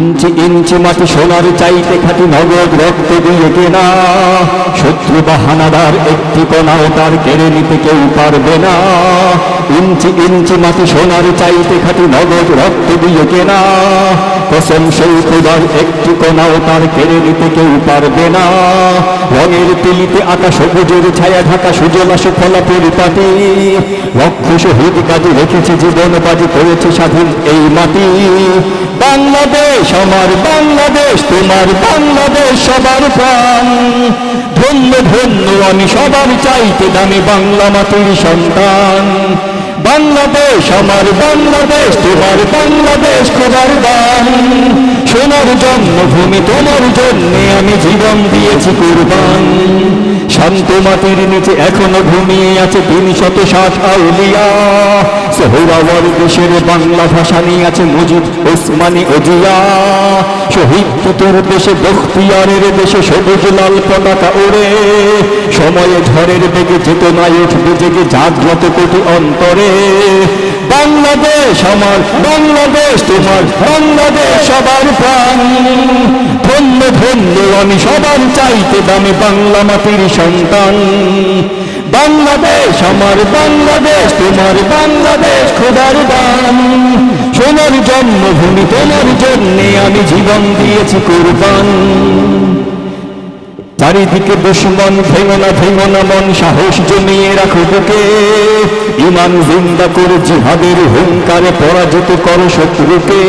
ইঞ্চি ইঞ্চি মাটি সোনার চাইতে খাঁটি নগদ রক্ত দিয়ে কেনা, শত্রু বা হানাদার একটি কণাও তার কেড়ে নিতে কেউ পারবে না। ইঞ্চি ইঞ্চি মাটি সোনার চাইতে খাঁটি নগদ রক্ত দিয়ে কেনা, কসম সেই খোদার একটি কণাও তার কেড়ে নিতে কেউ পারবে না। রঙের তুলিতে আঁকা সবুজের ছায়া ঢাকা সুজলা সুফলা পরিপাটি, লক্ষ শহীদ কাজে রেখেছে জীবন বাজি করেছে স্বাধীন এই মাটি। বাংলাদেশ আমার বাংলাদেশ, তোমার বাংলাদেশ সবার প্রাণ। ধন্য ধন্য আমি সবার চাইতে দামি বাংলা মাটির সন্তান। বাংলাদেশ আমার বাংলাদেশ, তোমার বাংলাদেশ খোদার দান। সোনার জন্মভূমি তোমার জন্যে আমি জীবন দিয়েছি কুরবান। শান্ত মাটির নিচে এখনো ঘুমিয়ে আছে ৩৬০ আউলিয়া। সোহরাওয়ার দেশের বাংলা ভাষা নিয়ে আছে মুজিব ওসমানী ওজিয়া। শহীদ তুতুর দেশে বখতিয়ারের দেশে সবুজ লাল পতাকা ওড়ে, সময়ে ঝড়ের বেগে চেতনায় উঠবে জেগে জাগ্রত কোটি অন্তরে। বাংলাদেশ আমার বাংলাদেশ, তোমার বাংলাদেশ সবার প্রাণ। ধন্য ধন্য আমি সবার চাইতে দামি বাংলা মাটির সন্তান। বাংলাদেশ আমার বাংলাদেশ, তোমার বাংলাদেশ খোদার দান। সোনার জন্মভূমি তোমার জন্যে আমি জীবন দিয়েছি কুরবান। চারিদিকে দুশ্মন ভেঙো না মন, সাহস জমিয়ে রাখো বুকে। ইমান জিন্দা করে জিহাদের হুঙ্কারে পরাজিত করো শত্রুকে।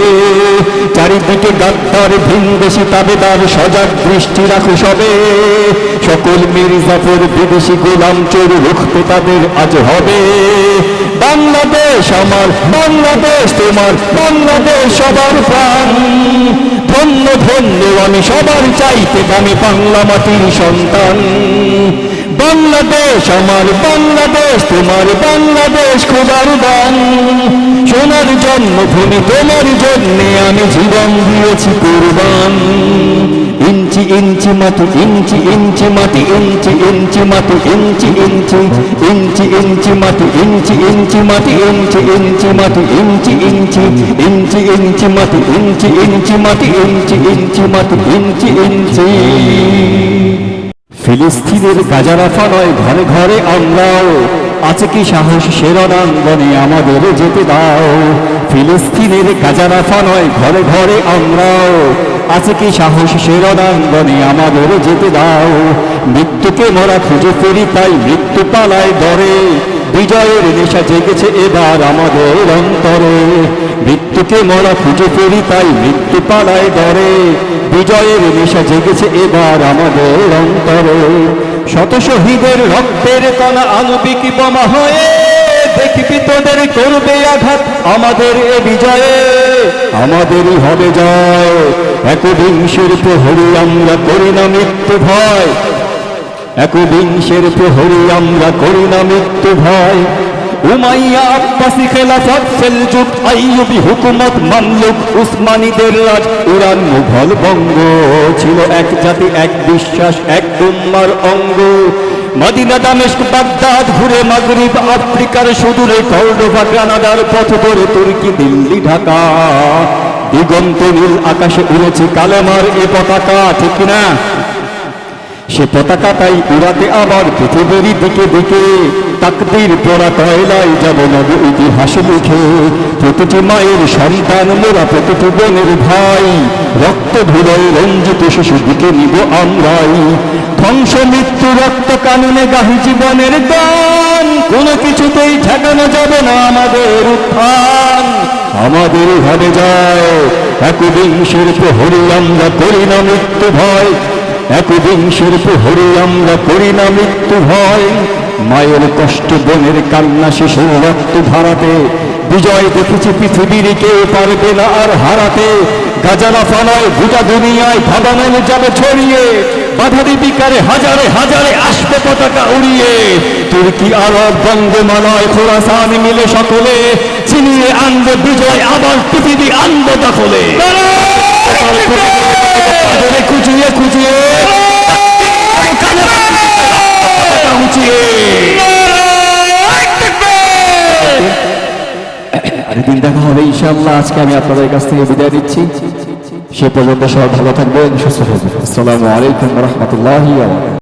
চারিদিকে গাদ্দার ভিনদেশি তাবেদার সজাগ দৃষ্টি রাখো সবে। সকল মির্জাফর বিদেশি গোলাম চোর রুখতে তাদের আজ হবে। বাংলাদেশ আমার বাংলাদেশ, তোমার বাংলাদেশ সবার প্রাণ। ধন্য ধন্য আমি সবার চাইতে দামি বাংলা মাটির সন্তান। বাংলাদেশ আমার বাংলাদেশ, তোমার বাংলাদেশ খোদার দান। সোনার জন্মভূমি তোমার জন্যে আমি জীবন দিয়েছি কুরবান। ইঞ্চি ইঞ্চি মাটি ইঞ্চি ইঞ্চি মাটি ইঞ্চি ইঞ্চি মাটি ইঞ্চি ইঞ্চি ইঞ্চি ইঞ্চি মাটি ইঞ্চি ইঞ্চি মাটি ইঞ্চি ইঞ্চি মাটি ইঞ্চি ইঞ্চি ইঞ্চি ইঞ্চি মাটি ইঞ্চি ইঞ্চি মাটি ইঞ্চি ইঞ্চি মাটি ইঞ্চি ইঞ্চি। ফিলিস্তিনের গাজা রাফা নয় ঘরে ঘরে আমরাও, আছে কি সাহস সে রণাঙ্গনে আমাদের যেতে দাও। ফিলিস্তিনের গাজা রাফা নয় ঘরে ঘরে আমরাও, আছে কি সাহস সে রণাঙ্গনে আমাদের যেতে দাও। মৃত্যুকে মোরা খুঁজে ফিরি তাই মৃত্যু পালায় ডরে, বিজয়ের নেশা জেগেছে এবার আমাদের অন্তরে। মৃত্যুকে মোরা খুঁজে ফিরি তাই মৃত্যু পালায় ডরে, বিজয়ের নেশা জেগেছে এবার আমাদের অন্তরে। শত শহীদের রক্তের কণা আণবিক বোমা হয়ে দেখবি তোদের করবে আঘাত আমাদের এ বিজয়ে। আমাদেরই হবে জয়, একবিংশের প্রহরী আমরা করি না মৃত্যু ভয়। একবিংশের প্রহরী আমরা করি না মৃত্যু ভয়। উমাইয়া আব্বাসী খেলাফত সেলজুক আইয়ুবী হুকুমত মামলুক উসমানীদের রাজ ইরান মুঘল বঙ্গ ছিল এক জাতি এক বিশ্বাস এক উম্মার অঙ্গ। মদিনা দামেস্ক বাগদাদ ঘুরে মাগরিব আফ্রিকার সুদূরে কর্ডোভা গ্রানাডার পথ ধরে তুর্কি দিল্লি ঢাকা। দিগন্ত নীল আকাশে উড়েছে কালেমার এ পতাকা, ঠিক না? সে পতাকাটাই উড়াতে আবার পৃথিবীর দিকে দিকে তাকদীর পড়া কয়লায় যাব নব ইতিহাস লিখে। প্রতিটি মায়ের সন্তান মোরা, প্রতিটি বোনের ভাই, রক্ত ধুলোয় রঞ্জিত শিশু দিকে নিব আমরাই। ধ্বংস মৃত্যু রক্ত কাননে গাহি জীবনের গান, কোনো কিছুতেই ঠেকানো যাবে না আমাদের উত্থান। আমাদের ভাবে যায় একবিংশের প্রহরী আমরা করি না মৃত্যু ভয়। একবিংশের প্রহরী আমরা করি না মৃত্যু ভয়। মায়ের কষ্ট বোনের কান্না শিশুর রক্ত ধারাতে, বিজয় দেখেছি পৃথিবীর কেউ পারবে না আর হারাতে। গাজা রাফা নয় গোটা দুনিয়ায় ভাবানো যাবে ছড়িয়ে, বাধা বিকারে হাজারে হাজারে আসবে পতাকা উড়িয়ে। তুর্কি আরব বঙ্গমালয় খোরাসান মিলে সকলে ছিনিয়ে আনবে বিজয়, আবার পৃথিবী আনবে দখলে। খুঁজিয়ে খুঁজিয়ে আরেকদিন দেখা হবে ইনশাআল্লাহ। আজকে আমি আপনাদের কাছ থেকে বিদায় নিচ্ছি। সে পর্যন্ত সবাই ভালো থাকবেন, সুস্থ থাকবেন। আসসালামু আলাইকুম ওয়া রাহমাতুল্লাহি ওয়া বারাকাতুহু।